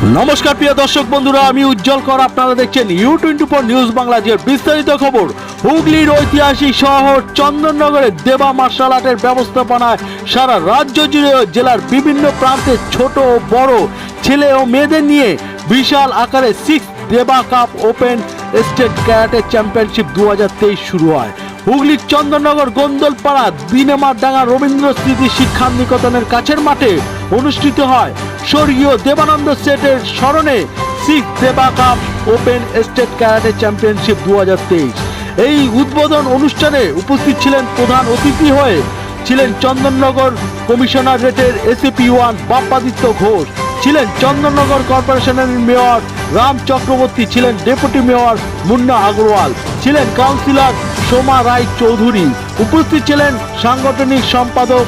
নমস্কার প্রিয় দর্শক বন্ধুরা, আমি উজ্জ্বল কর। আপনারা দেখছেন U24 নিউজ বাংলা। যে বিস্তারিত খবর, হুগলির ঐতিহাসিক শহর চন্দননগরে দেবা মার্শাল আর্টের ব্যবস্থাপনায় সারা রাজ্য জুড়ে জেলার বিভিন্ন প্রান্তে ছোট ও বড় ছেলে ও মেয়েদের নিয়ে বিশাল আকারে 6 দেবা cup open state karate championship 2023 শুরু হয়। হুগলির চন্দননগর গোন্দলপাড়া দিনেমারডাঙ্গা রবীন্দ্র স্মৃতি শিক্ষা নিকেতনের কাছের মাঠে অনুষ্ঠিত হয় স্বর্গীয় দেবানন্দ সেটের স্মরণে 6 দেবা cup open state karate championship 2023। এই উদ্বোধন অনুষ্ঠানে উপস্থিত ছিলেন প্রধান অতিথি হয়ে ছিলেন চন্দননগর কমিশনারেটের এসিপি 1 বাপ্পাদিত্য ঘোষ, ছিলেন চন্দননগর কর্পোরেশনের মেয়র রাম চক্রবর্তী, ছিলেন ডেপুটি মেয়র মুন্না আগরওয়াল, ছিলেন কাউন্সিলর সোমা রায় চৌধুরী, উপস্থিত ছিলেন সাংগঠনিক সম্পাদক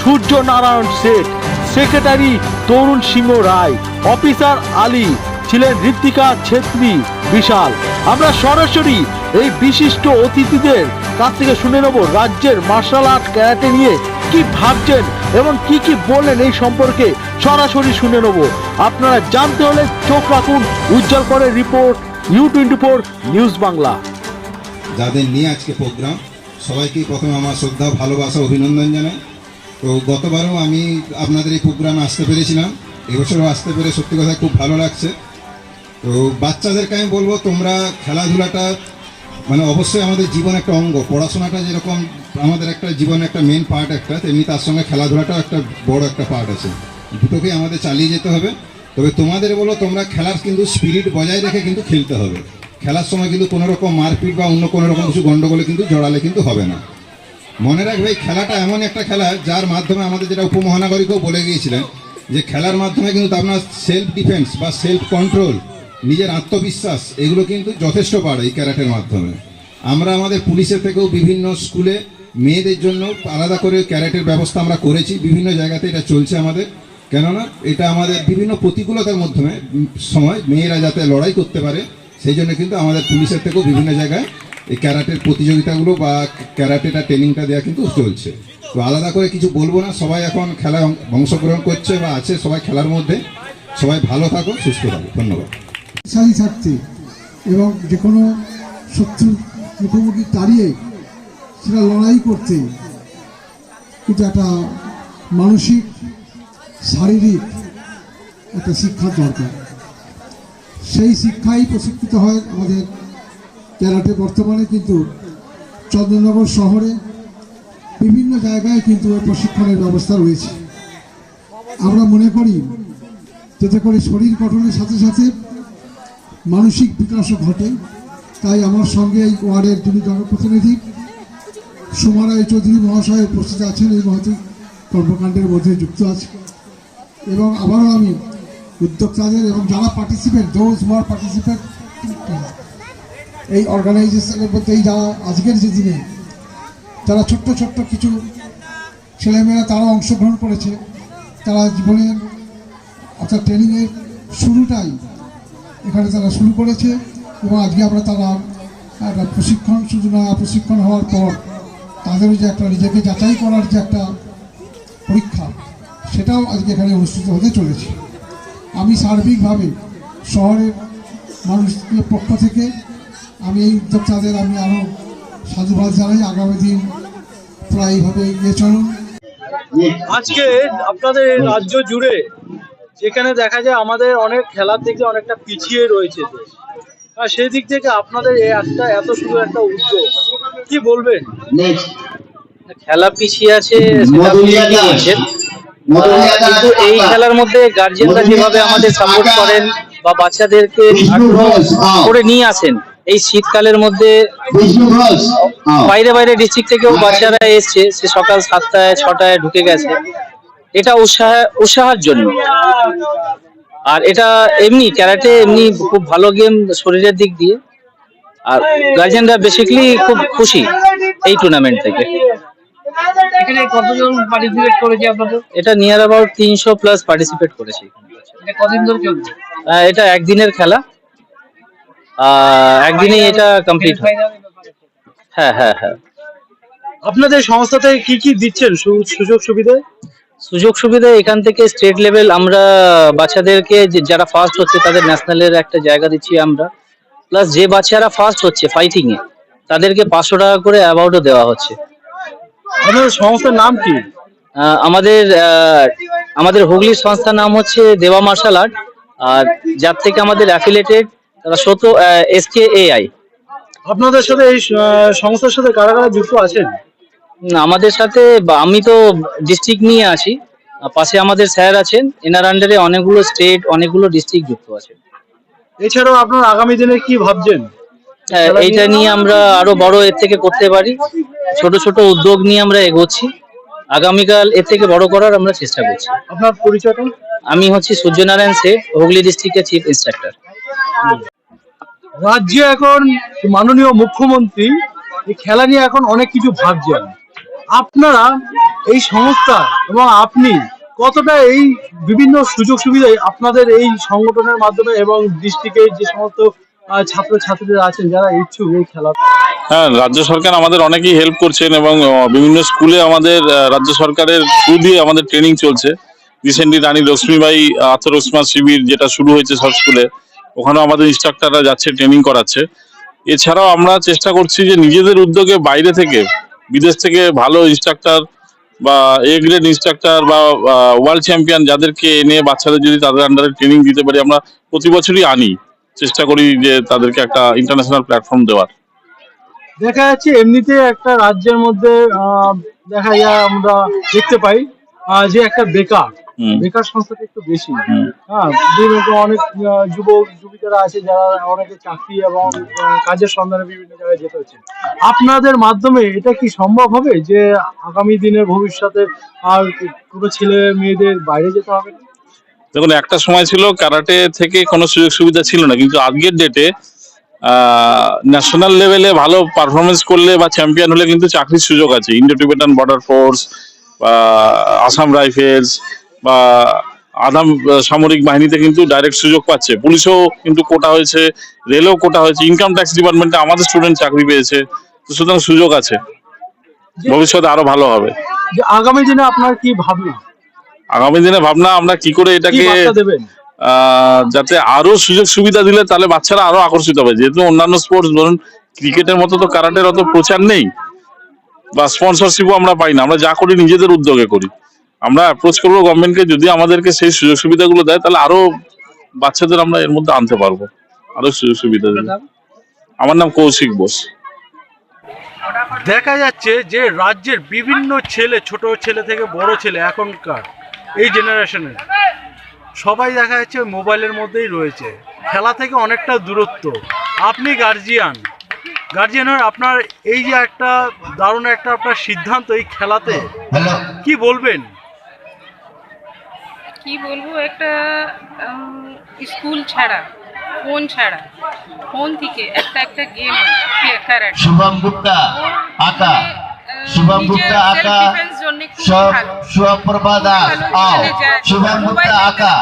সূর্য নারায়ণ শেঠ, সেক্রেটারি তরুণ সিংহ রায়, অফিসার আলী, ছিলেন ঋতিকা ছেত্রী বিশাল। আমরা সরাসরি এই বিশিষ্ট অতিথিদের কাছ থেকে শুনে নেব রাজ্যের মার্শাল আর্ট ক্যারাটে নিয়ে কি ভাবছেন এবং কি কি বললেন এই সম্পর্কে সরাসরি শুনে নেব। আপনারা জানতে হলে চোখ রাখুন উজ্জ্বল করে রিপোর্ট U24 নিউজ বাংলা। যাদের নিয়ে আজকে প্রোগ্রাম, সবাইকে প্রথমে আমার শ্রদ্ধা ভালোবাসা অভিনন্দন জানাই। তো গতবারও আমি আপনাদের এই প্রোগ্রামে আসতে পেরেছিলাম, এবছরও আসতে পেরে সত্যি কথা খুব ভালো লাগছে। তো বাচ্চাদেরকে আমি বলবো, তোমরা খেলাধুলাটা মানে অবশ্যই আমাদের জীবন একটা অঙ্গ। পড়াশোনাটা যেরকম আমাদের একটা জীবনের একটা মেন পার্ট একটা, তেমনি তার সঙ্গে খেলাধুলাটাও একটা বড় একটা পার্ট আছে। দুটোকেই আমাদের চালিয়ে যেতে হবে। তবে তোমাদের বলো, তোমরা খেলার কিন্তু স্পিরিট বজায় রেখে কিন্তু খেলতে হবে। খেলার সময় কিন্তু কোনো রকম মারপিট বা অন্য কোনো রকম কিছু গন্ডগোলে কিন্তু জড়ালে কিন্তু হবে না। মনে রাখবে, খেলাটা এমন একটা খেলা যার মাধ্যমে আমাদের যেটা উপমহানগরীকেও বলে গিয়েছিলেন যে খেলার মাধ্যমে কিন্তু আপনার সেলফ ডিফেন্স বা সেলফ কন্ট্রোল, নিজের আত্মবিশ্বাস, এগুলো কিন্তু যথেষ্ট বাড়ে এই ক্যারাটের মাধ্যমে। আমরা আমাদের পুলিশের থেকেও বিভিন্ন স্কুলে মেয়েদের জন্য আলাদা করে ক্যারাটের ব্যবস্থা আমরা করেছি, বিভিন্ন জায়গাতে এটা চলছে আমাদের। কেননা এটা আমাদের বিভিন্ন প্রতিকূলতার মাধ্যমে সময় মেয়েরা যাতে লড়াই করতে পারে, সেই জন্য কিন্তু আমাদের পুলিশের থেকেও বিভিন্ন জায়গায় এই ক্যারাটের প্রতিযোগিতাগুলো বা ক্যারাটেটা ট্রেনিংটা দেওয়া কিন্তু চলছে। তো আলাদা করে কিছু বলবো না, সবাই এখন খেলায় অংশগ্রহণ করছে বা আছে, সবাই খেলার মধ্যে। সবাই ভালো থাকো, সুস্থ থাকো, ধন্যবাদ। শক্তিশালী থাকতে এবং যে কোনো শত্রুর মুখোমুখি দাঁড়িয়ে সেটা লড়াই করতে কিন্তু একটা মানসিক শারীরিক একটা শিক্ষার দরকার। সেই শিক্ষাই প্রশিক্ষিত হয় আমাদের ক্যারাটে। বর্তমানে কিন্তু চন্দননগর শহরে বিভিন্ন জায়গায় কিন্তু প্রশিক্ষণের ব্যবস্থা রয়েছে। আমরা মনে করি যাতে করে শরীর গঠনের সাথে সাথে মানসিক বিকাশও ঘটে। তাই আমার সঙ্গে এই ওয়ার্ডের যিনি জনপ্রতিনিধি সোমা রায় চৌধুরী মহাশয় উপস্থিত আছেন, এই মহতি কর্মকাণ্ডের মধ্যে যুক্ত আছে। এবং আবারও আমি উদ্যোক্তাদের এবং যারা পার্টিসিপেট, এই অর্গানাইজেশনের মধ্যে, এই যারা আজকের যে দিনে যারা ছোট্ট ছোট্ট কিছু ছেলেমেয়েরা তারা অংশগ্রহণ করেছে, তারা জীবনের অর্থাৎ ট্রেনিংয়ের শুরুটাই এখানে তারা শুরু করেছে। এবং আজকে আমরা তারা একটা প্রশিক্ষণ, শুধু না প্রশিক্ষণ হওয়ার পর তাদেরও যে একটা নিজেকে যাচাই করার যে একটা পরীক্ষা, সেটাও আজকে এখানে অনুষ্ঠিত হতে চলেছে। আমি সার্বিকভাবে শহরের মানুষদের পক্ষ থেকে আমি এই উদ্যোক্তাদের আমি আরও সাধুবাদ জানাই। আগামী দিন প্রায় এইভাবে এগিয়ে চলুন। আজকে আপনাদের রাজ্য জুড়ে যেখানে দেখা যায় আমাদের অনেক খেলার দিকে অনেকটা পিছিয়ে রয়েছে, আর সেই দিক থেকে আপনাদের এত সুন্দর একটা উদ্যোগ, কি বলবেন? খেলা পিছিয়ে আছে সেটা আপনি কি বলছেন, কিন্তু এই খেলার মধ্যে গার্জিয়ানরা যেভাবে আমাদের সাপোর্ট করেন বা বাচ্চাদেরকে আগ্রহ করে নিয়ে আসেন, এই শীতকালের মধ্যে বাইরে বাইরে ডিস্ট্রিক্ট থেকেও বাচ্চারা এসছে, সে সকাল 7টায় 6টায় ঢুকে গেছে। এটা উৎসাহের জন্য। আর এটা এমনি ক্যারাটে এমনি খুব ভালো গেম শরীরের দিক দিয়ে, আর গার্জিয়ানরা বেসিক্যালি খুব খুশি এই টুর্নামেন্ট থেকে। এখানে কতজন পার্টিসিপেট করেছে আপনাদের? এটা নিয়ার অ্যাবাউট 300+ পার্টিসিপেট করেছে। এটা কদিন ধরে চলছে? এটা একদিনের খেলা, একদিনেই এটা কমপ্লিট হয়। হ্যাঁ হ্যাঁ হ্যাঁ। আপনাদের সংস্থা থেকে কি কি দিচ্ছেন সুযোগ সুবিধা? সুযোগ সুবিধা এখান থেকে স্টেট লেভেল আমরা বাচ্চাদেরকে যারা ফার্স্ট হচ্ছে তাদের ন্যাশনালের একটা জায়গা দিচ্ছি আমরা, প্লাস যে বাচ্চারা ফার্স্ট হচ্ছে ফাইটিং এ তাদেরকে 500 টাকা করে অ্যাওয়ার্ডও দেওয়া হচ্ছে। আপনাদের সংস্থার নাম কি? আমাদের হুগলির সংস্থার নাম হচ্ছে দেবা মার্শাল আর্ট, আর যার থেকে আমাদের অ্যাফিলিয়েটেড তারা SKAI। আপনাদের সাথে এই সংস্থার সাথে কারা কারা যুক্ত আছেন? আমাদের সাথে আমি তো ডিস্ট্রিক্ট নিয়ে আছি, পাশে আমাদের স্যার আছেন, এনার আন্ডারে অনেকগুলো স্টেট অনেকগুলো ডিস্ট্রিক্ট যুক্ত আছে। এছাড়াও আপনার আগামী দিনে কি ভাবছেন? এইটা নিয়ে আমরা আরো বড় এর থেকে করতে পারি, ছোট ছোট উদ্যোগ নিয়ে আমরা এগোচ্ছি, আগামীকাল এর থেকে বড় করার আমরা চেষ্টা করছি। আপনার পরিচয়টা? আমি হচ্ছি সূর্যনারায়ণ শেঠ, হুগলি ডিস্ট্রিক্টের চিফ ইন্সট্রাক্টর। রাজ্যে এখন মাননীয় মুখ্যমন্ত্রী এই খেলা নিয়ে এখন অনেক কিছু ভাবছেন। আপনারা এই সংস্থা এবং আপনি কতটা এই বিভিন্ন সুযোগ সুবিধা আপনাদের এই সংগঠনের মাধ্যমে এবং ডিস্ট্রিক্টের যে সমস্ত ছাত্র ছাত্রীরা আছেন যারা ইচ্ছুক এই খেলা? হ্যাঁ, রাজ্য সরকার আমাদের অনেকেই হেল্প করছেন এবং বিভিন্ন স্কুলে আমাদের রাজ্য সরকারের থ্রু দিয়ে আমাদের ট্রেনিং চলছে। রিসেন্টলি রানী লক্ষ্মীবাই আত্মরক্ষা শিবির যেটা শুরু হয়েছে সব স্কুলে, ওখানেও আমাদের ইনস্ট্রাক্টররা যাচ্ছে, ট্রেনিং করাচ্ছে। এছাড়াও আমরা চেষ্টা করছি যে নিজেদের উদ্যোগে বাইরে থেকে, বিদেশ থেকে ভালো ইনস্ট্রাক্টর বা গ্রেড ইনস্ট্রাক্টর বা ওয়ার্ল্ড চ্যাম্পিয়ন যাদেরকে এনে বাচ্চাদের যদি তাদের আন্ডারে ট্রেনিং দিতে পারি, আমরা প্রতি বছরই আনি, চেষ্টা করি যে তাদেরকে একটা ইন্টারন্যাশনাল প্ল্যাটফর্ম দেওয়ার। দেখা যাচ্ছে এমনিতে একটা রাজ্যের মধ্যে দেখা যায় আমরা দেখতে পাই যে একটা বেকার সংখ্যাটা একটু বেশি। হ্যাঁ, বিভিন্ন অনেক যুবক যুবিকারা আছে যারা অনেকে চাকরি এবং কাজের সন্ধানে বিভিন্ন জায়গায় যেতে হচ্ছে। আপনাদের মাধ্যমে এটা কি সম্ভব হবে যে আগামী দিনের ভবিষ্যতে আর কোনো ছেলে মেয়েদের বাইরে যেতে হবে না? দেখুন, একটা সময় ছিল ক্যারাটে থেকে কোনো সুযোগ সুবিধা ছিল না, কিন্তু আজকের ডেটে ন্যাশনাল লেভেলে ভালো পারফরমেন্স করলে বা চ্যাম্পিয়ন হলে কিন্তু চাকরির সুযোগ আছে। ইন্ডো টিবেটান বর্ডার ফোর্স বা আসাম রাইফেলস বা আসাম সামরিক বাহিনীতে কিন্তু ডাইরেক্ট সুযোগ পাচ্ছে, পুলিশেও কিন্তু কোটা হয়েছে, রেলেও কোটা হয়েছে, ইনকাম ট্যাক্স ডিপার্টমেন্টে আমাদের স্টুডেন্ট চাকরি পেয়েছে। তো সুতরাং সুযোগ আছে, ভবিষ্যতে আরো ভালো হবে। যে আগামী দিনে আপনার কি ভাবনা? আগামী দিনে ভাবনা আমরা কি করে এটাকে দেবেন যাতে আরো সুযোগ সুবিধা দিলে তাহলে বাচ্চারা আরো আকর্ষিত হবে। যেহেতু অন্যান্য স্পোর্টস ধরুন ক্রিকেটের মতো তো কারাটের অত প্রচার নেই বা স্পন্সরশিপও আমরা পাই না, আমরা যা করি নিজেদের উদ্যোগে করি। আমরা অ্যাপ্রোচ করবো গভর্নমেন্টকে, যদি আমাদেরকে সেই সুযোগ সুবিধাগুলো দেয় তাহলে আরো বাচ্চাদের আমরা এর মধ্যে আনতে পারবো, আরো সুযোগ সুবিধা দিলে। আমার নাম কৌশিক বোস। দেখা যাচ্ছে যে রাজ্যের বিভিন্ন ছেলে, ছোট ছেলে থেকে বড় ছেলে, এখনকার এই জেনারেশনের সবাই দেখা যাচ্ছে মোবাইলের মধ্যেই রয়েছে, খেলা থেকে অনেকটা দূরত্ব। আপনি গার্জিয়ান হয়ে আপনার এই যে একটা দারুণ একটা আপনার সিদ্ধান্ত এই খেলাতে, কি বলবেন? কি বলবো, একটা স্কুল ছাড়া, ফোন থেকে একটা গেম ক্যারাটে, শুভম গুপ্তা আকা, শুভম গুপ্তা আকা, সুপ্রভা দাস আও, শুভম গুপ্তা আকা,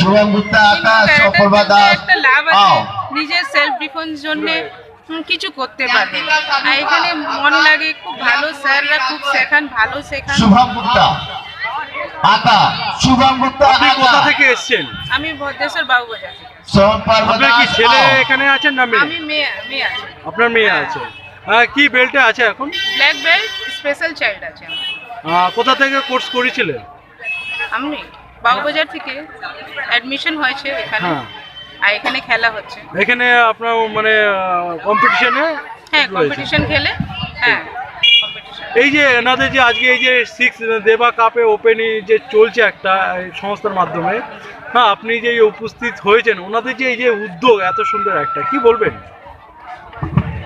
শুভম গুপ্তা আকা, সুপ্রভা দাস একটা লাভ আও। আছে, নিজের সেলফ ডিফেন্স জন্য কিছু করতে পারবে। আর এখানে মন লাগে, খুব ভালো স্যাররা খুব শেখান, ভালো শেখান। শুভম গুপ্তা আকা, শুভম গুপ্তা আপনি আকা। কোথা থেকে এসেছেন? আমি ভদ্রেশ্বর বাবুবাজার থেকে। আপনার কি ছেলে এখানে আছেন না মেয়ে? আমি মেয়ে আছে। আপনার মেয়ে আছে। কি বেল্টে আছে এখন? ব্ল্যাক বেল্ট স্পেশাল চাইল্ড আছে আমার। কোথা থেকে কোর্স করেছিলেন? আমি বাবুবাজার থেকে অ্যাডমিশন হয়েছে এখানে। হ্যাঁ, আর এখানে খেলা হচ্ছে। এখানে আপনার মানে কম্পিটিশনে? হ্যাঁ, কম্পিটিশন খেলে। হ্যাঁ, এই যে এনাদের যে আজকে এই যে 6 দেবা কাপে ওপেনই যে চলছে একটা সংস্থার মাধ্যমে, হ্যাঁ, আপনি যে উপস্থিত হয়েছেন, ওনাদের যে এই যে উদ্যোগ এত সুন্দর একটা, কি বলবেন?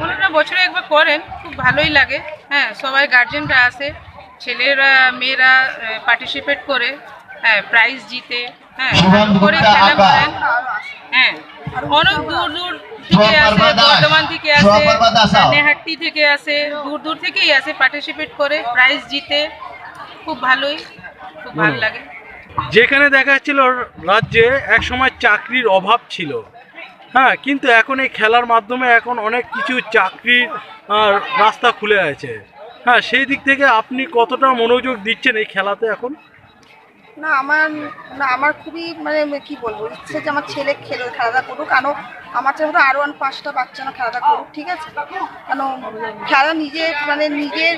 ওনারা বছরে একবার করেন, খুব ভালোই লাগে। হ্যাঁ, সবাই গার্জেনরা আসে, ছেলেরা মেয়েরা পার্টিসিপেট করে, হ্যাঁ, প্রাইজ জিতে, হ্যাঁ, করে খেলা করেন। হ্যাঁ, অনেক দূর থেকে আসে, বর্ধমান থেকে আসে, নেহাটি থেকে আসে, দূর থেকেই আসে, পার্টিসিপেট করে প্রাইজ জিতে, খুব ভালো লাগে। যেখানে দেখা যাচ্ছিল রাজ্যে এক সময় চাকরির অভাব ছিল, হ্যাঁ, কিন্তু এখন এই খেলার মাধ্যমে এখন অনেক কিছু চাকরির রাস্তা খুলে আছে। হ্যাঁ, সেই দিক থেকে আপনি কতটা মনোযোগ দিচ্ছেন এই খেলাতে এখন? না আমার খুবই মানে কি বলবো ইচ্ছে যে আমার ছেলে খেলাধুলা করুক, কারণ আমার ছেলে মতো আরও 5টা বাচ্চা না খেলাধুলা করুক, ঠিক আছে? কারণ খেলা নিজের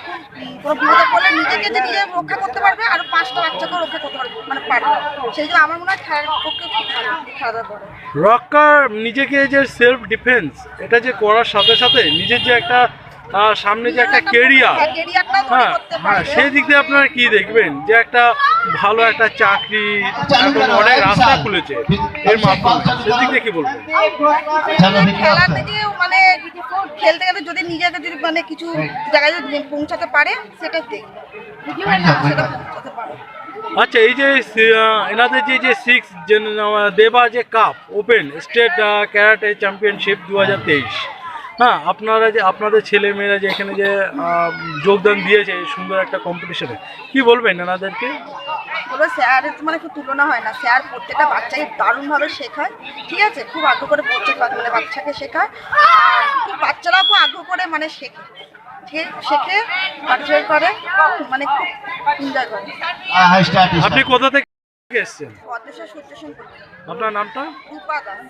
কোনো বিপদে পড়লে নিজেকে যে নিজে রক্ষা করতে পারবে আর 5টা বাচ্চাকেও রক্ষা করতে পারবে মানে পারবে, সেই জন্য আমার মনে হয় খেলার পক্ষে খুব ভালো খেলাধুলা করে। রক্ষার নিজেকে যে সেলফ ডিফেন্স এটা যে করার সাথে সাথে নিজের যে একটা সামনে যে একটা কেরিয়ার, হ্যাঁ সেই দিক দিয়ে আপনারা কি দেখবেন যে একটা ভালো একটা চাকরি এখন অনেক রাস্তা খুলেছে এর মাধ্যমে, সেদিক দিয়ে কি বলবেন? খেলা থেকে মানে খেলতে গেলে যদি নিজেকে যদি মানে কিছু জায়গায় যদি পৌঁছাতে পারে সেটা দেখবে, সেটা পৌঁছাতে পারে। আচ্ছা, এই যে এনাদের যে 6 দেবা যে cup open state karate championship 2023, হ্যাঁ আপনাদের ছেলে মেয়েরা যে এখানে যে যোগদান দিয়েছে সুন্দর একটা কম্পিটিশনে, কি বলবেন এনাদেরকে? বলবো স্যারের মানে খুব তুলনা হয় না, স্যার প্রত্যেকটা বাচ্চাকে দারুণভাবে শেখায়, ঠিক আছে? খুব আগ্রহ করে মানে বাচ্চাকে শেখায়, আর খুব বাচ্চারাও খুব আগ্রহ করে মানে শেখে শেখে পার্টিসিপেট করে, মানে খুব এনজয় করে। আপনি কোথা থেকে এসেছেন? অদৃশ্য সূর্য সম্পর্কে। আপনার নামটা? রূপা দাস।